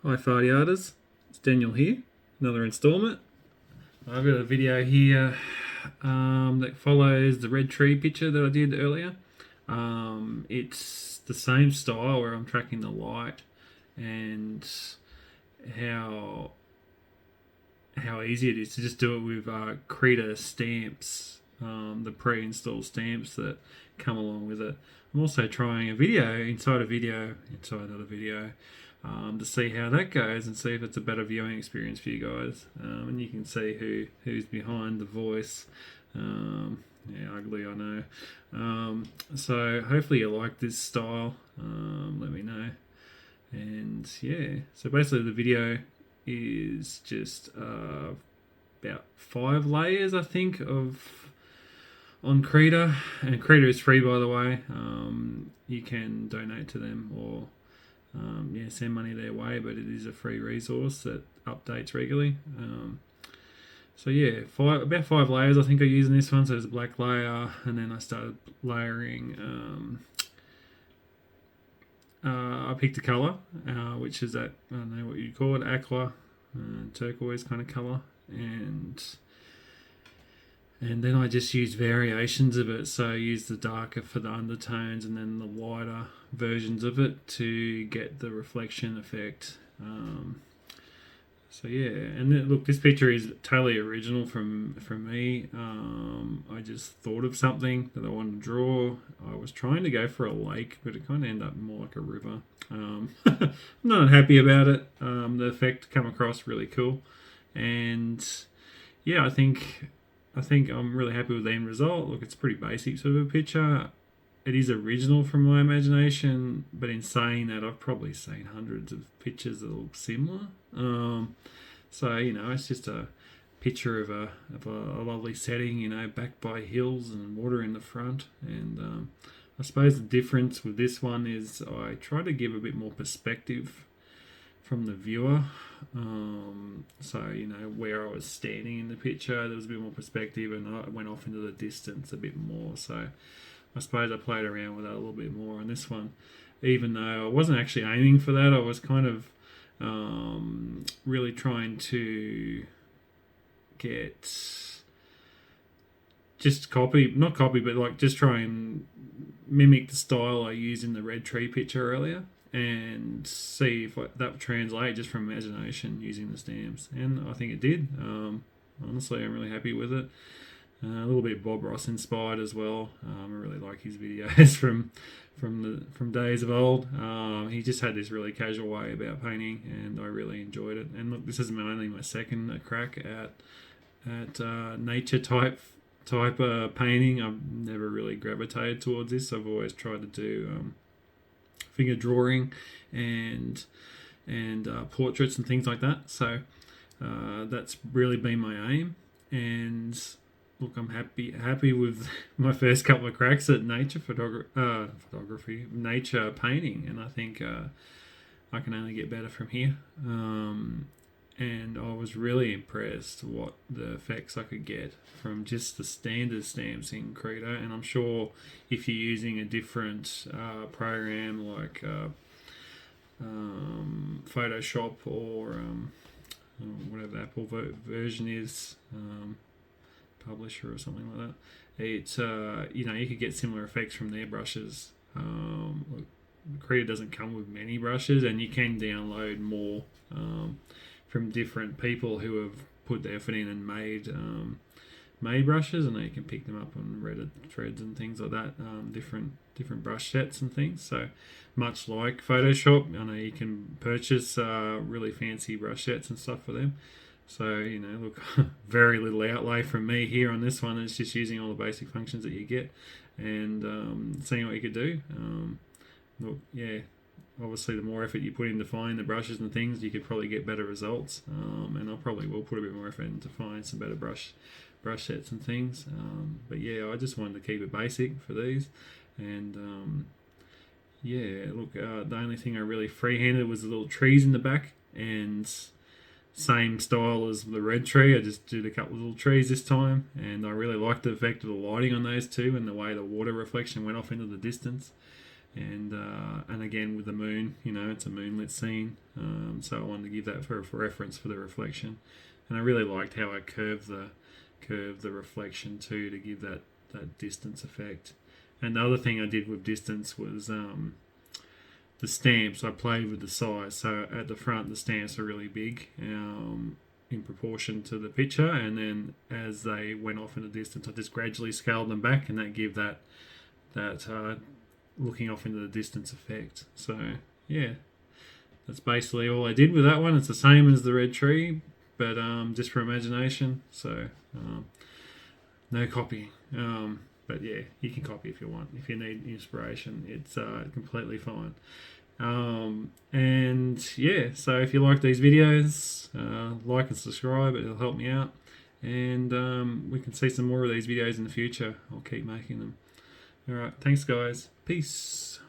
Hi Farty artists, it's Daniel here, another instalment. I've got a video here that follows the red tree picture that I did earlier. It's the same style where I'm tracking the light and how how easy it is to just do it with Krita stamps, the pre-installed stamps that come along with it. I'm also trying a video inside another video, to see how that goes and see if it's a better viewing experience for you guys. And you can see who's behind the voice. Yeah, ugly, I know. So hopefully you like this style. Let me know. And yeah, so basically the video is just about 5 layers, I think, of on Krita, and Krita is free, by the way. You can donate to them or send money their way, but it is a free resource that updates regularly. So yeah, about 5 layers I think I use in this one. So there's a black layer, and then I started layering. I picked a colour, which is that, I don't know what you'd call it, aqua, turquoise kind of colour, and then I just used variations of it. So I used the darker for the undertones, and then the lighter versions of it to get the reflection effect. So yeah, and then, look, this picture is totally original from me. I just thought of something that I wanted to draw. I was trying to go for a lake, but it kind of ended up more like a river. I'm not happy about it. The effect come across really cool, and yeah, I think I'm really happy with the end result. Look, it's pretty basic sort of a picture. It is original from my imagination, but in saying that, I've probably seen hundreds of pictures that look similar. So it's just a picture of a lovely setting, backed by hills and water in the front. And I suppose the difference with this one is I try to give a bit more perspective from the viewer. So where I was standing in the picture, there was a bit more perspective, and I went off into the distance a bit more. So I suppose I played around with that a little bit more on this one, even though I wasn't actually aiming for that. I was kind of really trying to get not copy, but like just try and mimic the style I used in the red tree picture earlier, and see if that would translate just from imagination using the stamps. And I think it did. Honestly, I'm really happy with it. A little bit Bob Ross inspired as well. I really like his videos from days of old. He just had this really casual way about painting, and I really enjoyed it. And look, this is only my second crack at nature type painting. I've never really gravitated towards this. I've always tried to do figure drawing and portraits and things like that. So that's really been my aim. And look, I'm happy with my first couple of cracks at photography, nature painting, and I think I can only get better from here. And I was really impressed what the effects I could get from just the standard stamps in Krita. And I'm sure if you're using a different program like Photoshop or whatever the Apple version is, Publisher or something like that, it's you could get similar effects from their brushes. Krita doesn't come with many brushes, and you can download more from different people who have put the effort in and made brushes, and you can pick them up on Reddit threads and things like that. Different brush sets and things. So much like Photoshop, I know you can purchase really fancy brush sets and stuff for them. So, look, very little outlay from me here on this one. It's just using all the basic functions that you get and seeing what you could do. Look, yeah, obviously the more effort you put into finding the brushes and things, you could probably get better results. And I probably will put a bit more effort into find some better brush sets and things. But yeah, I just wanted to keep it basic for these. And yeah, look, the only thing I really freehanded was the little trees in the back, and same style as the red tree. I just did a couple of little trees this time, and I really liked the effect of the lighting on those two and the way the water reflection went off into the distance. and again with the moon, it's a moonlit scene, so I wanted to give that for reference for the reflection. And I really liked how I curved the reflection too, to give that distance effect. And the other thing I did with distance was the stamps. I played with the size. So at the front, the stamps are really big in proportion to the picture, and then as they went off in the distance, I just gradually scaled them back, and that gave that looking off into the distance effect. So yeah, that's basically all I did with that one. It's the same as the red tree, but just for imagination. So no copying. But yeah, you can copy if you want. If you need inspiration, it's completely fine. And yeah, so if you like these videos, like and subscribe. It'll help me out. And we can see some more of these videos in the future. I'll keep making them. Alright, thanks guys. Peace.